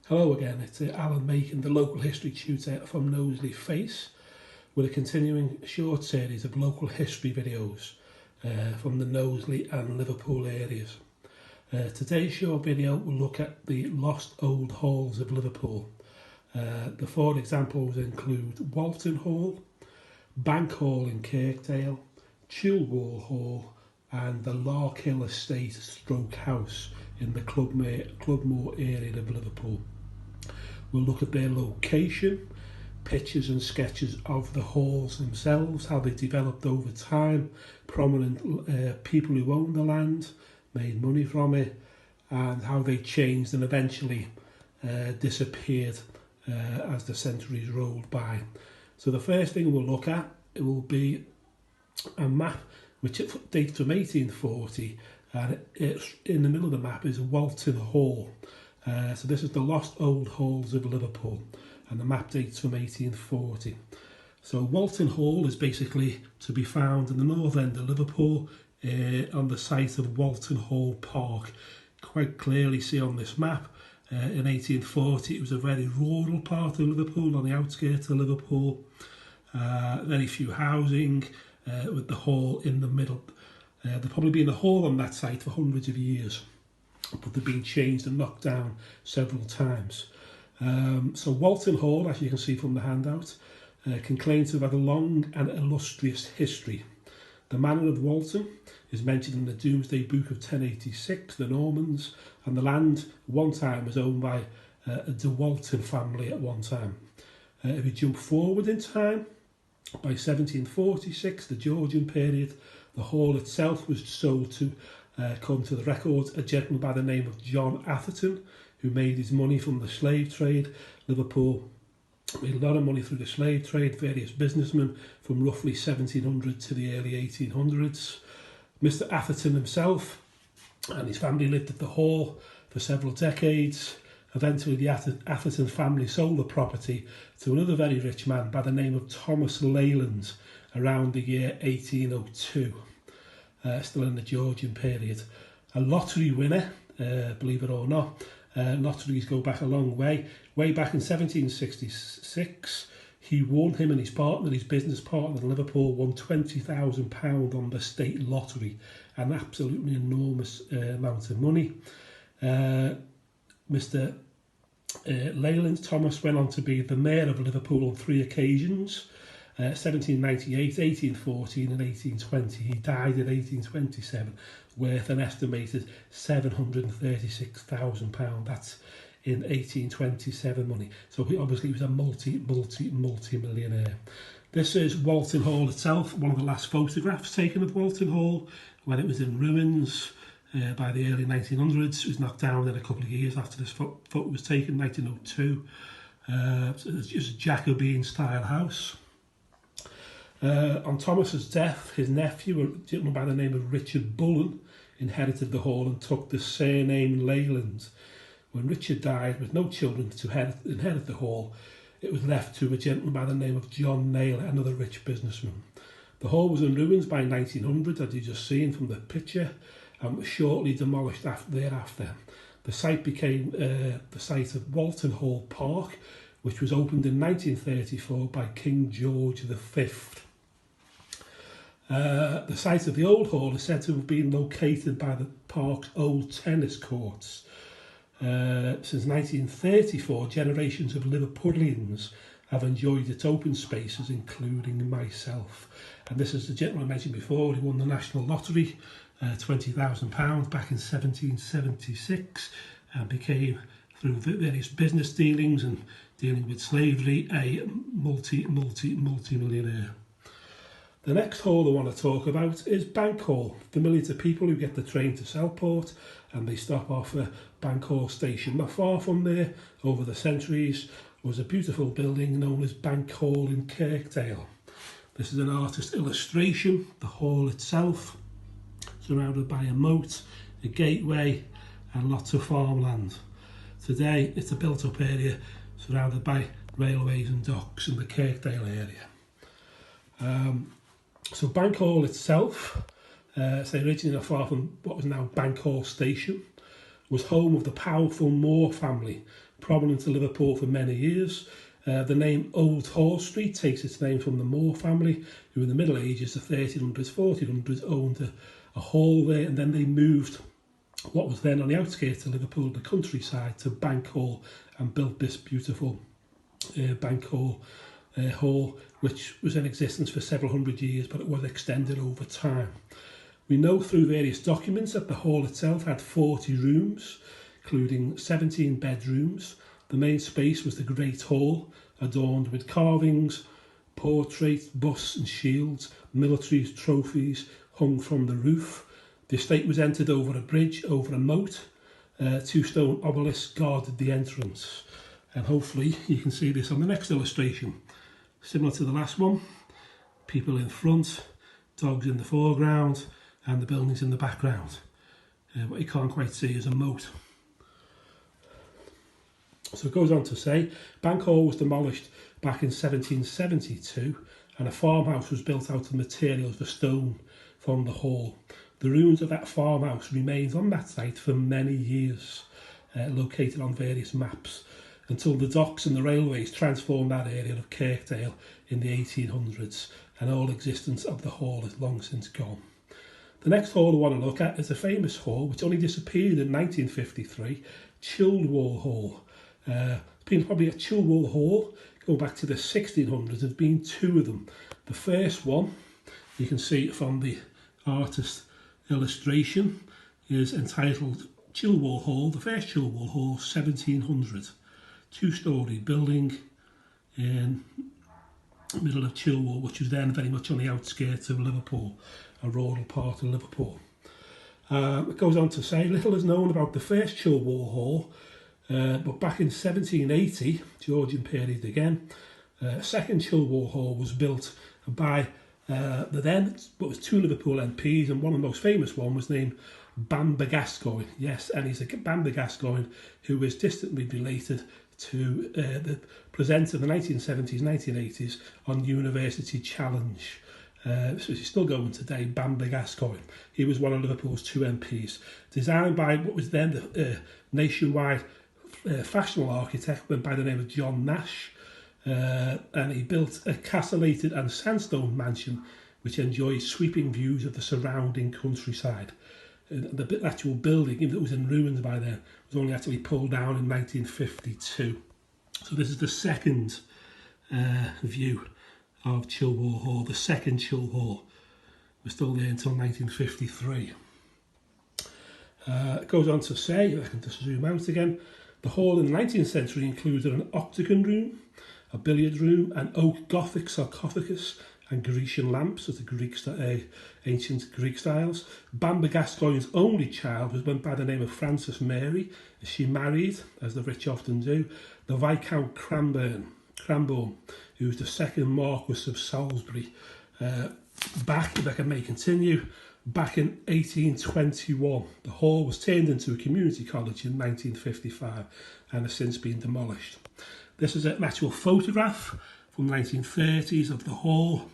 Hello again, it's Alan making the local history tutor from Knowsley Face with a continuing short series of local history videos from the Knowsley and Liverpool areas. Today's short video will look at the lost old halls of Liverpool. The four examples include Walton Hall, Bank Hall in Kirkdale, Chilwell Hall and the Larkhill Estate Stroke House in the Clubmoor area of Liverpool. We'll look at their location, pictures and sketches of the halls themselves, how they developed over time, prominent people who owned the land, made money from it, and how they changed and eventually disappeared as the centuries rolled by. So the first thing we'll look at, it will be a map which dates from 1840, and it's in the middle of the map is Walton Hall. So this is the lost old halls of Liverpool, and the map dates from 1840. So Walton Hall is basically to be found in the north end of Liverpool on the site of Walton Hall Park. Quite clearly see on this map, in 1840 it was a very rural part of Liverpool, on the outskirts of Liverpool. Very few housing, with the hall in the middle. There'd probably been a hall on that site for hundreds of years, but they've been changed and knocked down several times. So Walton Hall, as you can see from the handout, can claim to have had a long and illustrious history. The manor of Walton is mentioned in the Domesday Book of 1086, the Normans, and the land one time was owned by the Walton family at one time. If you jump forward in time, by 1746, the Georgian period, the hall itself was sold to, come to the records, a gentleman by the name of John Atherton, who made his money from the slave trade. Liverpool made a lot of money through the slave trade, various businessmen from roughly 1700 to the early 1800s. Mr. Atherton himself and his family lived at the hall for several decades. Eventually, the Atherton family sold the property to another very rich man by the name of Thomas Leyland around the year 1802, still in the Georgian period. A lottery winner, believe it or not, lotteries go back a long way. Way back in 1766, he won, him and his partner, his business partner in Liverpool, won £20,000 on the state lottery, an absolutely enormous amount of money. Mr. Leyland Thomas went on to be the mayor of Liverpool on 3 occasions, 1798, 1814 and 1820. He died in 1827, worth an estimated £736,000. That's in 1827 money. So he obviously was a multi-millionaire. This is Walton Hall itself, one of the last photographs taken of Walton Hall when it was in ruins. By the early 1900s, it was knocked down in a couple of years after this photo was taken, 1902. So it's just a Jacobean style house. On Thomas's death, his nephew, a gentleman by the name of Richard Bullen, inherited the hall and took the surname Leyland. When Richard died with no children to inherit the hall, it was left to a gentleman by the name of John Naylor, another rich businessman. The hall was in ruins by 1900, as you just seen from the picture, and was shortly demolished thereafter. The site became the site of Walton Hall Park, which was opened in 1934 by King George V. The site of the old hall is said to have been located by the park's old tennis courts. Since 1934, generations of Liverpudlians have enjoyed its open spaces, including myself. And this is the gentleman I mentioned before, he won the National Lottery, £20,000 back in 1776, and became, through various business dealings and dealing with slavery, a multi-millionaire. The next hall I want to talk about is Bank Hall, familiar to people who get the train to Southport and they stop off at Bank Hall station. Not far from there, over the centuries, was a beautiful building known as Bank Hall in Kirkdale. This is an artist's illustration. The hall itself, surrounded by a moat, a gateway and lots of farmland. Today it's a built-up area surrounded by railways and docks in the Kirkdale area. So Bank Hall itself, originally not far from what was now Bank Hall Station, was home of the powerful Moore family, prominent in Liverpool for many years. The name Old Hall Street takes its name from the Moore family, who in the Middle Ages, the 1300s, 1400s, owned a hall there, and then they moved what was then on the outskirts of Liverpool, the countryside, to Bank Hall, and built this beautiful Bank Hall, which was in existence for several hundred years, but it was extended over time. We know through various documents that the hall itself had 40 rooms, including 17 bedrooms. The main space was the Great Hall, adorned with carvings, portraits, busts and shields, military trophies hung from the roof. The estate was entered over a bridge, over a moat. 2 stone obelisks guarded the entrance. And hopefully you can see this on the next illustration. Similar to the last one, people in front, dogs in the foreground, and the buildings in the background. What you can't quite see is a moat. So it goes on to say, Bank Hall was demolished back in 1772, and a farmhouse was built out of materials for stone from the hall. The ruins of that farmhouse remained on that site for many years, located on various maps, until the docks and the railways transformed that area of Kirkdale in the 1800s, and all existence of the hall is long since gone. The next hall I want to look at is a famous hall which only disappeared in 1953, Childwall Hall. It's been probably a Childwall Hall going back to the 1600s. There's been 2 of them. The first one, you can see from the artist illustration, is entitled Childwall Hall, the first Childwall Hall, 1700. 2-storey building in the middle of Childwall, which was then very much on the outskirts of Liverpool, a rural part of Liverpool. It goes on to say, little is known about the first Childwall Hall, but back in 1780, Georgian period again, a second Childwall Hall was built by the then, what was 2 Liverpool MPs, and one of the most famous one was named Bamber Gascoigne. Yes, and he's a Bamber Gascoigne who is distantly related to the presenter in the 1970s, 1980s on University Challenge. So he's still going today, Bamber Gascoigne. He was one of Liverpool's 2 MPs. Designed by what was then the nationwide fashionable architect by the name of John Nash. And he built a castellated and sandstone mansion which enjoys sweeping views of the surrounding countryside. The actual building, even though it was in ruins by then, was only actually pulled down in 1952. So this is the second view of Childwall Hall, the second Childwall Hall. We're still there until 1953. It goes on to say, if I can just zoom out again, the hall in the 19th century included an octagon room, a billiard room, an oak Gothic sarcophagus, and Grecian lamps of the ancient Greek styles. Bamber Gascoigne's only child was went by the name of Frances Mary. She married, as the rich often do, the Viscount Cranbourne, who was the second Marquess of Salisbury. Back, if I may continue, back in 1821, the hall was turned into a community college in 1955 and has since been demolished. This is an actual photograph from the 1930s of the hall.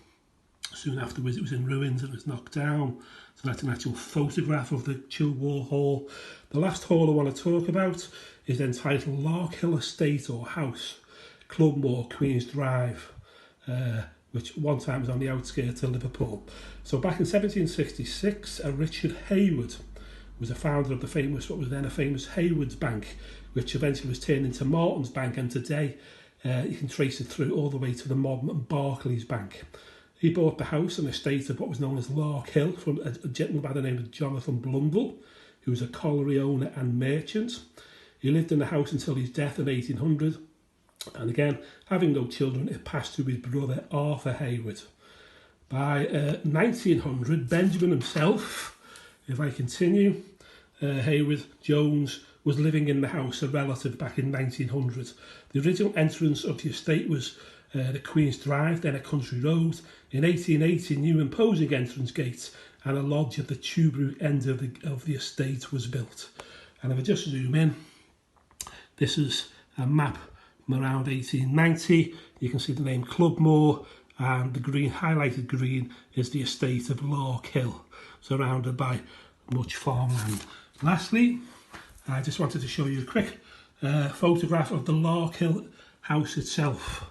Soon afterwards it was in ruins and it was knocked down. So that's an actual photograph of the Childwall Hall. The last hall I want to talk about is entitled Larkhill Estate or House, Clubmoor, Queen's Drive, which one time was on the outskirts of Liverpool. So back in 1766, Richard Hayward was a founder of the famous, what was then a famous Hayward's Bank, which eventually was turned into Martin's Bank, and today you can trace it through all the way to the modern Barclays Bank. He bought the house and estate of what was known as Larkhill from a gentleman by the name of Jonathan Blundell, who was a colliery owner and merchant. He lived in the house until his death in 1800, and again, having no children, it passed to his brother Arthur Hayward. By 1900, Benjamin himself, if I continue, Hayward Jones, was living in the house, a relative, back in 1900. The original entrance of the estate was the Queen's Drive, then a country road. In 1880, new imposing entrance gates and a lodge at the Tuberook end of the estate was built. And if I just zoom in, this is a map from around 1890. You can see the name Clubmoor, and the green, highlighted green, is the estate of Larkhill, surrounded by much farmland. Lastly, I just wanted to show you a quick photograph of the Larkhill house itself.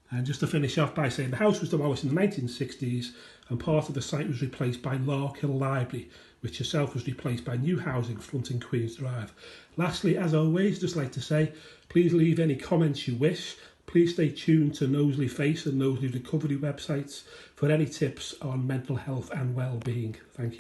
And just to finish off by saying the house was demolished in the 1960s and part of the site was replaced by Larkhill Library, which itself was replaced by new housing fronting Queen's Drive. Lastly, as always, just like to say, please leave any comments you wish. Please stay tuned to Knowsley Face and Knowsley Recovery websites for any tips on mental health and well-being. Thank you.